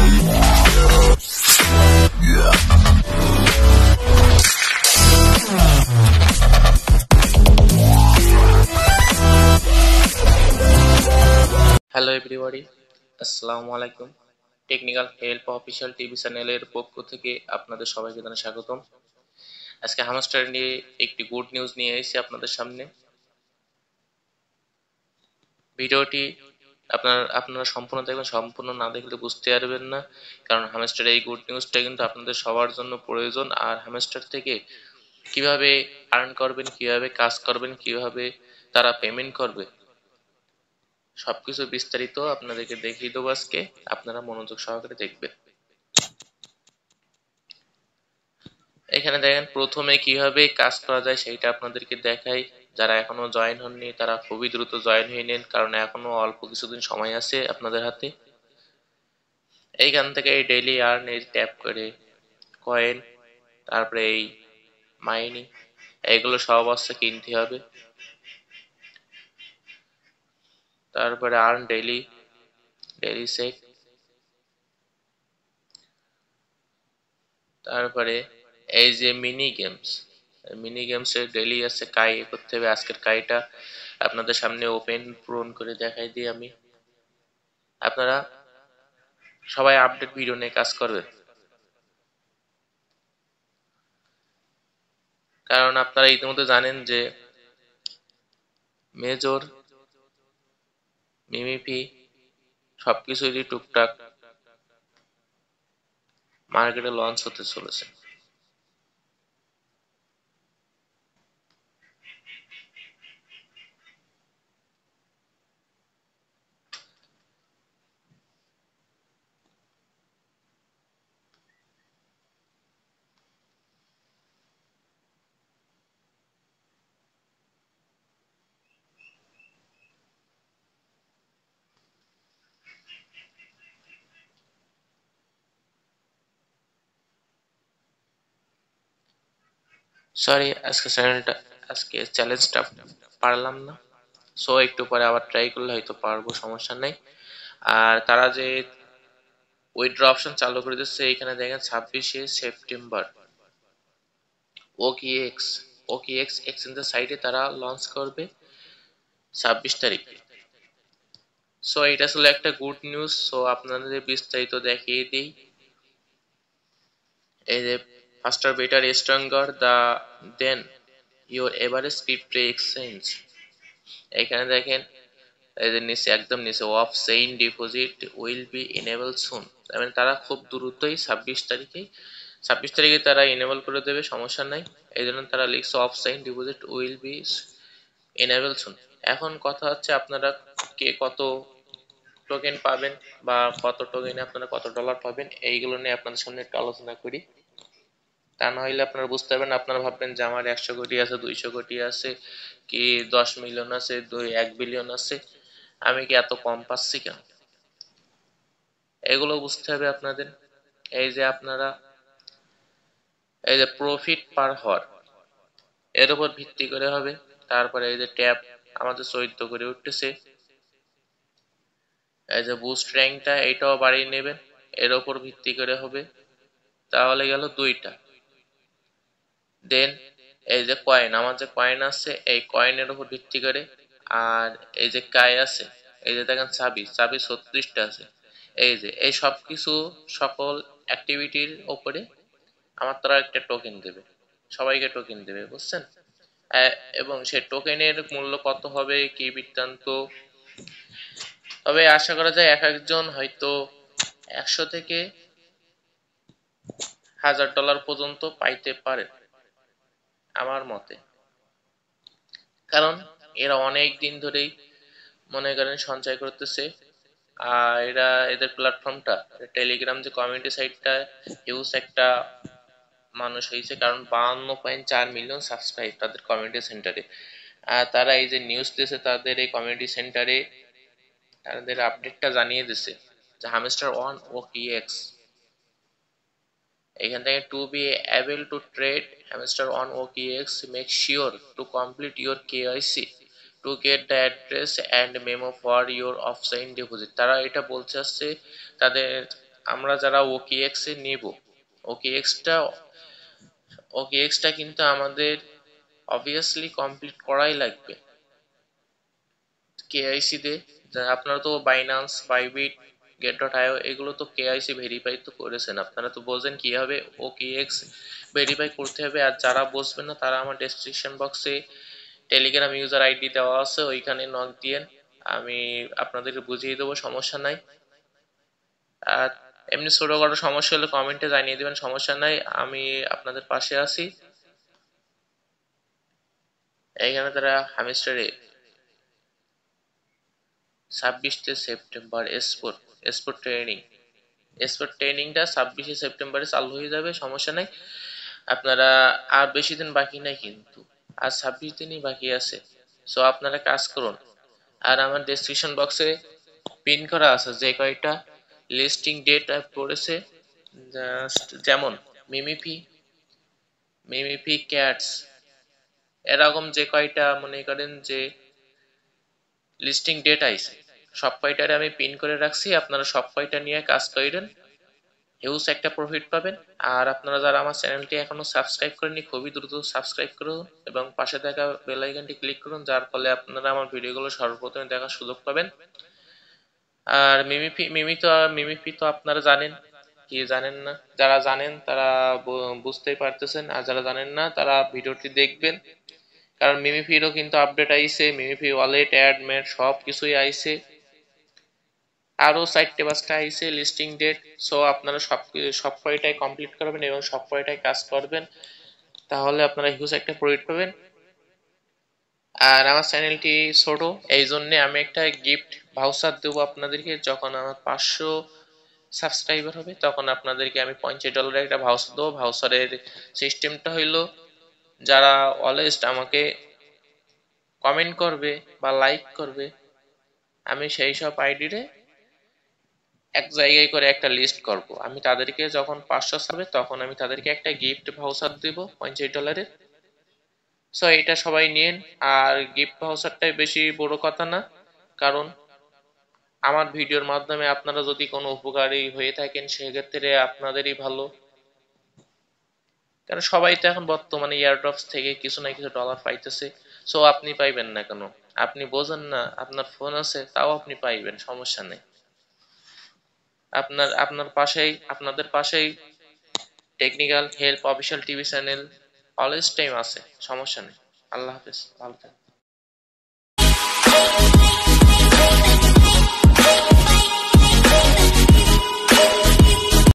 Hello everybody, আসসালামু আলাইকুম। Technical help official TV চ্যানেলের পক্ষ থেকে আপনাদের সবাইকে জানাই স্বাগতম। আজকে হামস্টার নিয়ে একটি গুড নিউজ নিয়ে এসেছি আপনাদের সামনে। ভিডিওটি আপনারা সম্পূর্ণ দেখবেন, সম্পূর্ণ না দেখলে বুঝতে পারবেন না, কারণ হামস্টার এই গুড নিউজটা কিন্তু আপনাদের সবার জন্য প্রয়োজন। আর হামস্টার থেকে কিভাবে আর্ন করবেন, কিভাবে কাজ করবেন, কিভাবে তারা পেমেন্ট করবে, সবকিছু বিস্তারিত আপনাদেরকে দেখিয়ে দেবো আজকে। আপনারা মনোযোগ সহকারে দেখবেন। এখানে দেখেন প্রথমে কিভাবে কাজ করা যায় সেইটা আপনাদেরকে দেখাই। যারা এখনো জয়েন হননি তারা খুবই দ্রুত জয়েন হয়ে নেন, কারণ এখনো অল্প কিছুদিন সময় আছে আপনাদের হাতে। এইখান থেকে এই ডেইলি আর্ন এই ট্যাপ করে কয়েন, তারপরে এই মাইনিং, এইগুলো সব আসছে কিনতে হবে। তারপরে আর্ন ডেইলি, ডেইলি সেক, তারপরে এই যে মিনি গেমসের ডেইলি আছে কাই করতে হবে। আজকের কাইটা আপনাদের সামনে ওপেন পূরণ করে দেখাই দিই আমি। আপনারা সবাই আপডেট ভিডিও নিয়ে কাজ করবেন, কারণ আপনারা ইতিমধ্যে জানেন যে মেজর, মিমিপি সবকিছুরই টুকটাক মার্কেটে লঞ্চ হতে চলেছে। সরি, আজকে চ্যালেঞ্জটা পারলাম না, সো একটু পরে আবার ট্রাই করলে হয়তো পারবো, সমস্যা নেই। আর তারা যে উইথড্র অপশন চালু করে দিচ্ছে, এখানে দেখেন 26শে সেপ্টেম্বর ওকিএক্স ওকিএক্স এক্সচেঞ্জের সাইটে তারা লঞ্চ করবে 26 তারিখে। সো এটা ছিল একটা গুড নিউজ। সো আপনাদের বিস্তারিত দেখিয়ে দিই। এই যে faster better stronger than your average crypto exchange, এখানে দেখেন এই যে নিচে একদম নিচে off chain deposit will be enable soon, মানে তারা খুব দ্রুতই 26 তারিখে তারা এনেবল করে দেবে, সমস্যা নাই। এই জন্য তারা লিখছে off chain deposit will be enable soon. এখন কথা হচ্ছে আপনারা কে কত টোকেন পাবেন বা কত টোকেনে আপনারা কত ডলার পাবেন, এইগুলো নিয়ে আপনাদের সামনে একটু আলোচনা করি। তা না হইলে আপনারা বুঝতে পারবেন, আপনারা ভাববেন যে আমার 100 কোটি আছে, 200 কোটি আছে, কি 10 মিলিয়ন আছে, 1 বিলিয়ন আছে, আমি কি এত কম পাচ্ছি কেন, এগুলো বুঝতে হবে আপনাদের। এই যে আপনারা এই যে প্রফিট পার হওয়ার এর উপর ভিত্তি করে হবে। তারপরে এই যে ট্যাব আমাদের 14 করে উঠতেছে, এই যে বুস্ট র্যাঙ্কটা এটাও বাড়িয়ে নেবেন, এর উপর ভিত্তি করে হবে। তাহলে গেল দুইটা। দেন এই যে কয়েন, আমার যে কয়েন আছে এই কয়েনের উপর ভিত্তি করে। আর এই যে কাই আছে, এই যে দেখেন চাবি 36টা আছে। এই যে এই সব কিছু সকল অ্যাক্টিভিটির উপরে আমার তারা একটা টোকেন দেবে, সবাইকে টোকেন দেবে, বুঝছেন। এবং সেই টোকেনের মূল্য কত হবে কি বৃত্তান্ত, তবে আশা করা যায় এক একজন হয়তো 100 থেকে $1000 পর্যন্ত পাইতে পারে আমার মতে, কারণ এরা অনেক দিন ধরেই মনে করেন সঞ্চয় করতেছে। আর এরা এদের প্ল্যাটফর্মটা টেলিগ্রাম যে কমিউনিটি সাইটটা হিউজ একটা মানুষ হয়েছে, কারণ 52.4 মিলিয়ন সাবস্ক্রাইব তাদের কমিউনিটি সেন্টারে। আর তারা এই যে নিউজ দিয়েছে তাদের এই কমিউনিটি সেন্টারে, তাদের আপডেটটা জানিয়ে দিছে যে হামস্টার ওয়ান ও কিএক্স, এখান থেকে to be able to trade hamster on OKX, make sure to complete your KYC to get the address and memo for your off-chain deposit। তারা এটা বলছে আসছে তাদের আমরা যারা OKX এ নেব, OKX টা কিন্তু আমাদের অবভিয়াসলি কমপ্লিট করাই লাগবে কেআইসি তে। আপনারা তো বাইন্যান্স, বাইবিট, get.io এগুলো তো কেআইসি ভেরিফাই তো করেছেন, আপনারা তো বোঝেন কিভাবে OKX ভেরিফাই করতে হবে। আর যারা বুঝবেন না তারা আমার ডেসক্রিপশন বক্সে টেলিগ্রাম ইউজার আইডি দেওয়া আছে, ওইখানে নক দিয়েন, আমি আপনাদেরকে বুঝিয়ে দেবো, সমস্যা নাই। আর এমনি ছোটখাটো সমস্যা হলে কমেন্টে জানিয়ে দেবেন, সমস্যা নাই, আমি আপনাদের পাশে আছি। এইখানে তারা হামিস্টারে 26 সেপ্টেম্বর স্পোর্ট ট্রেনিংটা 26 সেপ্টেম্বরে চালু হয়ে যাবে, সমস্যা নাই। আপনারা আর বেশি দিন বাকি নাই, কিন্তু আর 26 দিনই বাকি আছে। সো আপনারা কাজ করুন। আর আমার ডেসক্রিপশন বক্সে পিন করা আছে যে কয়টা লিস্টিং ডেট পড়েছে, যেমন মিমিপি ক্যাটস, এরকম যে কয়টা মনে করেন যে লিস্টিং ডেট আইছে, সব কয়টারে আমি পিন করে রাখছি, আপনারা সব কয়টা নিয়ে কাজ করেন, হিউজ একটা প্রফিট পাবেন। আর আপনারা যারা আমার চ্যানেলটি এখনো সাবস্ক্রাইব করেননি, খুবই দ্রুত সাবস্ক্রাইব করুন এবং পাশে থাকা বেল আইকনটি ক্লিক করুন, যার ফলে আপনারা আমার ভিডিওগুলো সর্বপ্রথমে দেখার সুযোগ পাবেন। আর মিমিপি তো আপনারা জানেন, কি জানেন না, যারা জানেন তারা বুঝতেই পারতেছেন, আর যারা জানেন না তারা ভিডিওটি দেখবেন। কারণ মিমিপিরও কিন্তু আপডেট আইছে, মিমিপি ওয়ালেট অ্যাড মেড সব কিছুই আইছে, আরো 4-5টা আইছে লিস্টিং ডেট। সো আপনারা সব কয়টাই কমপ্লিট করবেন এবং সব কয়টাই কাজ করবেন, তাহলে আপনারা হিউজ একটা প্রফিট পাবেন। আর আমার চ্যানেলটি ছোট, এই জন্য আমি একটা গিফট ভাউচার দেবো আপনাদেরকে, যখন আমার 500 সাবস্ক্রাইবার হবে তখন আপনাদেরকে আমি $50 একটা ভাউচার দেবো। ভাউচারের সিস্টেমটা হইলো, যারা অলওয়েজ আমাকে কমেন্ট করবে বা লাইক করবে, আমি সেই সব আইডিরে এক জায়গায় করে একটা লিস্ট করব, আমি তাদেরকে যখন 500 হবে তখন আমি তাদেরকে একটা গিফট ভাউচার দেব $50। সো এটা সবাই নিন। আর গিফট ভাউচারটাই বেশি বড় কথা না, কারণ আমার ভিডিওর মাধ্যমে আপনারা যদি কোনো উপকারী হয়ে থাকেন সেক্ষেত্রে আপনাদেরই ভালো, কারণ সবাই তো এখন বর্তমানে এয়ারড্রপস থেকে কিছু না কিছু ডলার পাইতেছে। সো আপনি পাইবেন না কেন? আপনি বোঝেন না, আপনার ফোন আছে তাও আপনি পাইবেন, সমস্যা নেই। আপনাদের পাশেই technical help official TV channel always time আছে, সমস্যা নেই। আল্লাহ হাফেজ, ভালো থাকবেন।